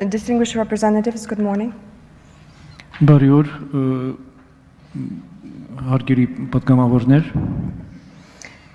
Distinguished representatives, good morning. Բարի օր, հարգելի պատգամավորներ։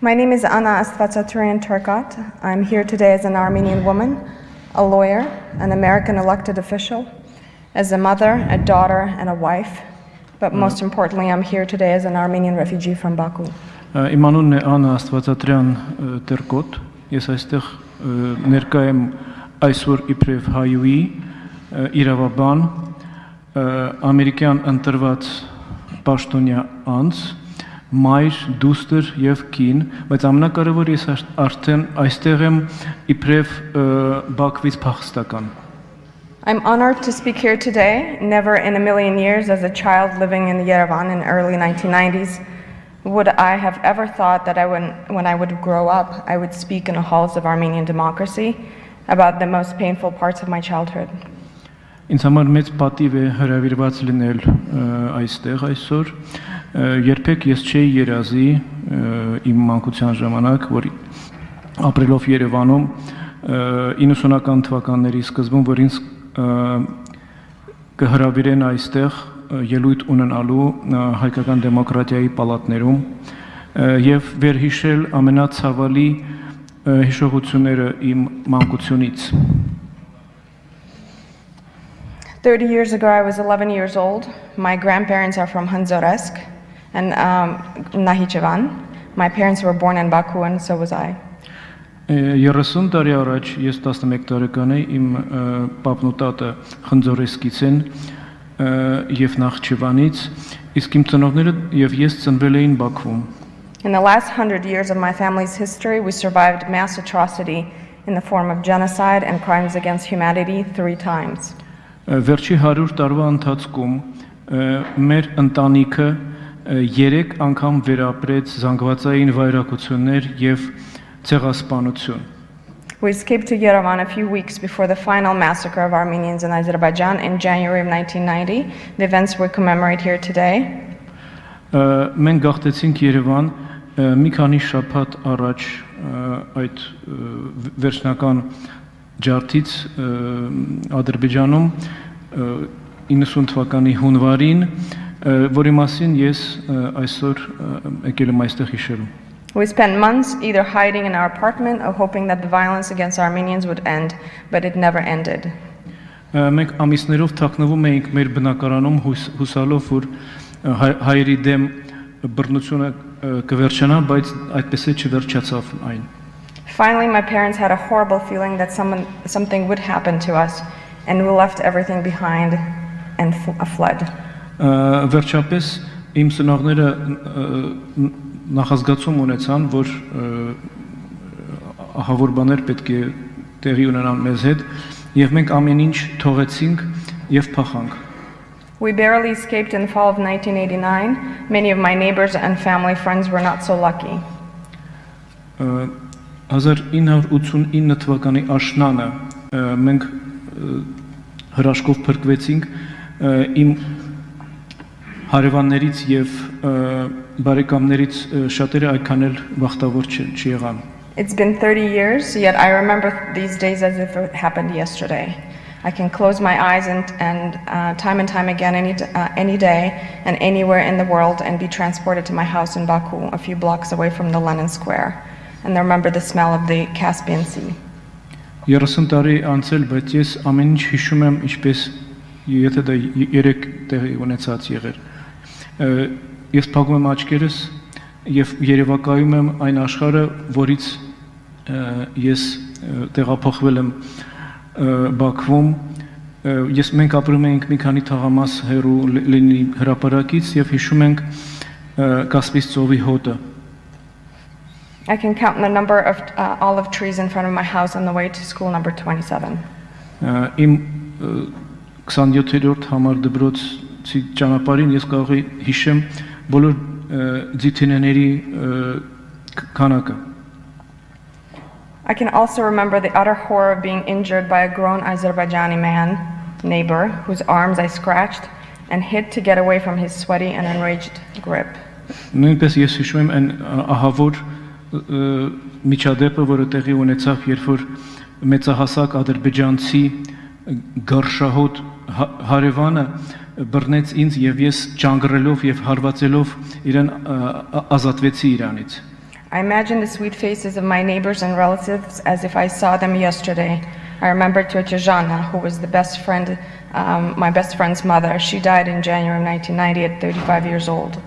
My name is Ana Astvatsaturyan Turkat. I'm here today as an Armenian woman, a lawyer, an American elected official, as a mother, a daughter, and a wife. But most importantly, I'm here today as an Armenian refugee from Baku. Իմ անունն է Անա Աստվածատրյան Տերկոտ։ Ես այստեղ ներկա եմ այսօր իբրև հայուի իրավաբան, ամերիկյան ընտրված պաշտոնյա անձ, մայր, դուստր եւ կին, բայց ամենակարևորը ես արդեն այստեղ եմ իբրև Բաքվից փախստական։ I'm honored to speak here today. Never in a million years, as a child living in Yerevan in the early 1990s, would I have ever thought that when I would grow up, I would speak in the halls of Armenian democracy about the most painful parts of my childhood. Ինձ համար մեծ պատիվ է հրավիրված լինել այստեղ այսօր։ Երբեք ես չէի երազի իմ մանկության ժամանակ, որ ապրելով Երևանում 90-ական թվականների սկզբում, որ ինձ կհրավիրեն այստեղ ելույթ ունենալու հայկական դեմոկրատիայի պալատներում եւ վերհիշել ամենացավալի հիշողությունները իմ մանկությունից։ 30 years ago, I was 11 years old. My grandparents are from Hanzoresk and Nahichevan. My parents were born in Baku and so was I. 30 տարի առաջ ես 11 տարեկան էի, իմ պապնուտատը Խնձորեսկից են եւ Նախճիվանից, իսկ իմ ծնողները եւ ես ծնվել էին Բաքվում։ In the last 100 years of my family's history, we survived mass atrocity in the form of genocide and crimes against humanity 3 times. Վերջի 100 տարվա ընթացքում մեր ընտանիքը 3 անգամ վերապրեց զանգվածային վայրակություններ եւ ցեղասպանություն։ We escaped to Yerevan a few weeks before the final massacre of Armenians in Azerbaijan in January of 1990. The events we commemorate here today. Մենք գաղթեցինք Երևան մի քանի շաբաթ առաջ այդ վերջնական ջարդից Ադրբեջանում 90 թվականի հունվարին, որի մասին ես այսօր եկել եմ այստեղ հիշելու։ We spent months either hiding in our apartment or hoping that the violence against Armenians would end, but it never ended. Մենք ամիսներով թաքնվում էինք մեր բնակարանում հուսալով, որ հայերի դեմ բռնությունը կվերջանա, բայց այդպես է չվերջացավ այն։ Finally, my parents had a horrible feeling that something would happen to us, and we left everything behind and fled. Վերջապես իմ ծնողները նախազգացում ունեցան, որ ահավոր բաներ պետք է տեղի ունենան մեզ հետ, եւ մենք ամեն ինչ թողեցինք եւ փախանք։ We barely escaped in the fall of 1989. Many of my neighbors and family friends were not so lucky. 1989 թվականի աշնանը մենք հրաշքով փրկվեցինք իմ հարևաններից եւ բարեկամներից շատերը այդքան էլ բախտավոր չեղան։ It's been 30 years, yet I remember these days as if it happened yesterday. I can close my eyes and time again any day and anywhere in the world and be transported to my house in Baku, a few blocks away from the Lenin Square, and remember the smell of the Caspian Sea. 30 տարի անցել, բայց ես ամեն ինչ հիշում եմ, ինչպես եթե դա 3 տեղի ունեցած եղեր։ Ես փակում եմ աչքերս եւ երևակայում եմ այն աշխարհը, որից ես տեղափոխվել եմ Բաքվում։ Մենք ապրում ենք մի քանի թաղամաս հեռու Լենինի հրապարակից եւ հիշում ենք Կասպից ծովի հոտը։ I can count the number of olive trees in front of my house on the way to school number 27. Իմ 27-րդ համար դպրոցի ճանապարհին ես կարող եմ հիշեմ բոլոր ձիթիների քանակը։ I can also remember the utter horror of being injured by a grown Azerbaijani man, neighbor, whose arms I scratched and hid to get away from his sweaty and enraged grip. Նույնպես ես հիշում եմ այն ահավոր միջադեպը, որը տեղի ունեցավ, երբ որ մեծահասակ ադրբեջանցի գարշահոտ հարևանը բռնեց ինձ եւ ես ճանգռելով եւ հարվածելով իրեն ազատվեցի իրանից. I imagine the sweet faces of my neighbors and relatives as if I saw them yesterday. I remember Tete Jana, who was the best friend, my best friend's mother. She died in January 1990 at 35 years old.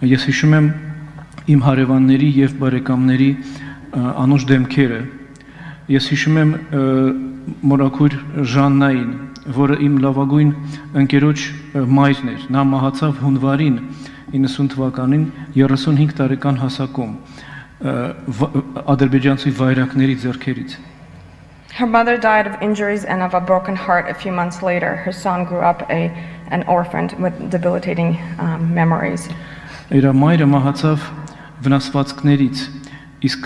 Ես հիշում եմ իմ հարևանների եւ բարեկամների անուշ դեմքերը. Ես հիշում եմ մորաքույր Ժաննային, որը իմ լավագույն ընկերոջ մայրն էր. Նա մահացավ հունվարին 90 թվականին 35 տարեկան հասակում ադրբեջանցի վայրակների ձեռքերից. Her mother died of injuries and of a broken heart a few months later. Her son grew up an orphan with debilitating memories. Իր մայրը մահացավ վնասվածքներից, իսկ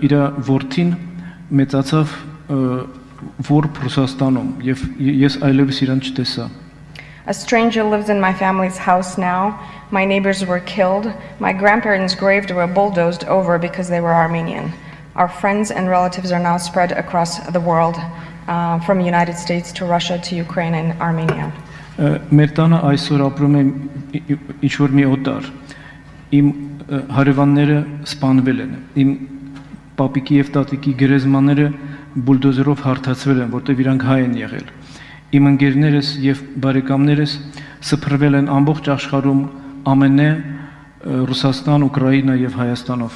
իր որդին մեծացավ Որբ Ռուսաստանում եւ ես այլևս իրան չտեսա. A stranger lives in my family's house now. My neighbors were killed. My grandparents' graves were bulldozed over because they were Armenian. Our friends and relatives are now spread across the world, from the United States to Russia to Ukraine and Armenia. Մեր տանը այսօր ապրում է ինչ-որ մի օտար. Իմ հարևանները սպանվել են. Իմ պապիկի եւ տատիկի գերեզմաները բուլդոզերով հարթացվել են, որտեղ իրանք հայ են եղել. Իմ ընկերներս եւ բարեկամներս սփռվել են ամբողջ աշխարհում, ԱՄՆ, Ռուսաստան, Ուկրաինա եւ Հայաստանով.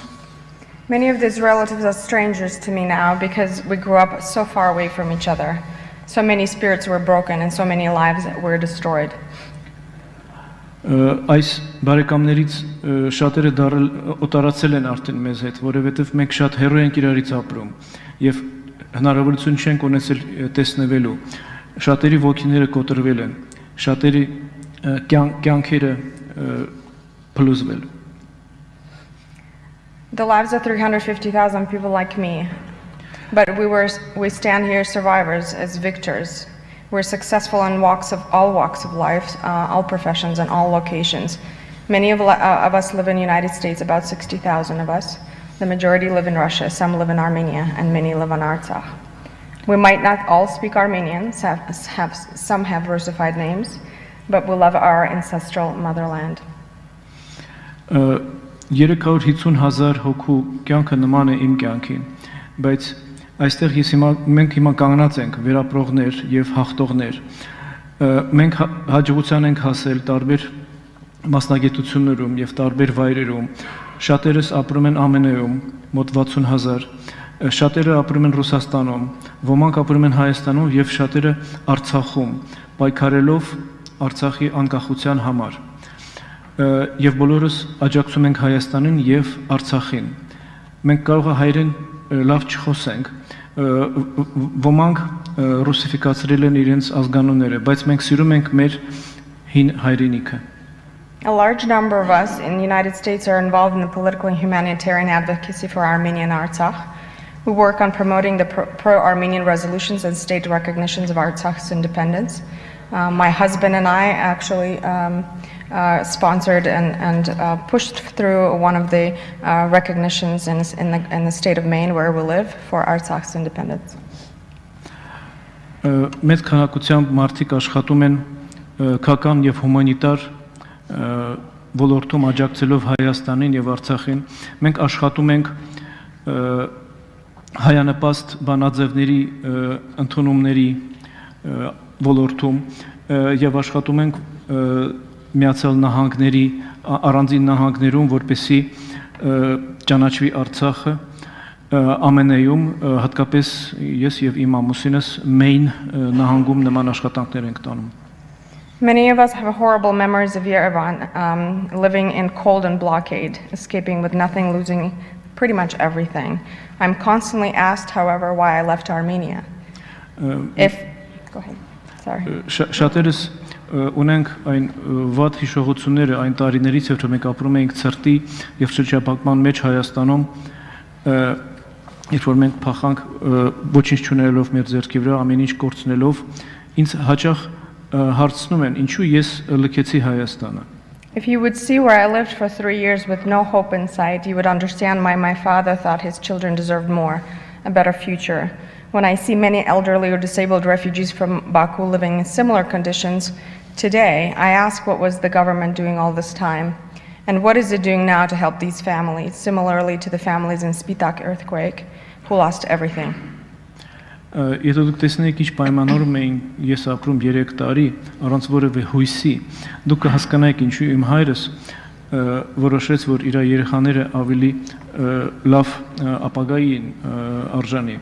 Many of these relatives are strangers to me now because we grew up so far away from each other. So many spirits were broken and so many lives were destroyed. Այս բարեկամներից շատերը օտարացել են արդեն մեզ հետ, որովհետև մենք շատ հեռու ենք իրարից ապրում եւ հնարավորություն չենք ունեցել տեսնվելու. Շատերի ոգիները կոտրվել են, շատերի կյանքերը փլուզվել. The lives of 350,000 people like me, but we stand here survivors as victors. We're successful in all walks of life, all professions and all locations. Many of us live in the United States, about 60,000 of us. The majority live in Russia, some live in Armenia, and many live in Artsakh. We might not all speak Armenian, some have Russified names, but we love our ancestral motherland. 350,000 հոգու կյանքը նման է իմ կյանքին, բայց այստեղ մենք հիմա կանգնած ենք վերապրողներ եւ հաղթողներ. Մենք հաջողության ենք հասել տարբեր մասնագիտություններում եւ տարբեր վայրերում. Շատերս ապրում են ԱՄՆ-ում, մոտ 60,000, շատերը ապրում են Ռուսաստանում, ոմանք ապրում են Հայաստանում եւ շատերը Արցախում, պայքարելով Արցախի անկախության համար. Եվ բոլորս աջակցում ենք Հայաստանին եւ Արցախին. Մենք կարող է հայերեն լավ չխոսենք, ոմանք ռուսիֆիկացրել են իրենց ազգանունները, բայց մենք սիրում ենք մեր հին հայրենիքը. A large number of us in the United States are involved in the political and humanitarian advocacy for Armenia and Artsakh. We work on promoting the pro-Armenian resolutions and state recognitions of Artsakh's independence. My husband and I actually sponsored and pushed through one of the recognitions in the state of Maine where we live for Artsakh's independence. Մեծ քանակությամբ մարդիկ աշխատում են քաղաքական եւ հումանիտար ոլորտում աջակցելով Հայաստանին եւ Արցախին. Մենք աշխատում ենք հայանպաստ բանաձևների ընդունումների ոլորտում եւ աշխատում ենք Միացյալ Նահանգների առանձին նահանգներում, որպեսզի ճանաչվի Արցախը ԱՄՆ-ում, հատկապես ես եւ իմ ամուսինս Maine նահանգում նման աշխատանքներ ենք տանում. Many of us have horrible memories of Yerevan, living in cold and blockade, escaping with nothing, losing pretty much everything. I'm constantly asked, however, why I left Armenia. Go ahead. Sorry. Շատերս ունենք այն վատ հիշողությունները այն տարիներից, երբ մենք ապրում էինք ցրտի եւ շրջապատման մեջ Հայաստանում երբ որ մենք փախանք ոչինչ չունենալով մեր ձեռքի վրա, ամեն ինչ կորցնելով, ինձ հաճախ հարցնում են, ինչու ես լքեցի Հայաստանը։ If you would see where I lived for 3 years with no hope in sight, you would understand why my father thought his children deserved more, a better future. When I see many elderly or disabled refugees from Baku living in similar conditions today, I ask what was the government doing all this time, and what is it doing now to help these families, similarly to the families in Spitak earthquake, who lost everything. Եթե դուք տեսնեք ինչ պայմաններում էին ես ապրում 3 տարի առանց որևէ հույսի, դուք կհասկանաք ինչու իմ հայրս որոշեց, որ իր երեխաները ավելի լավ ապագային արժանի։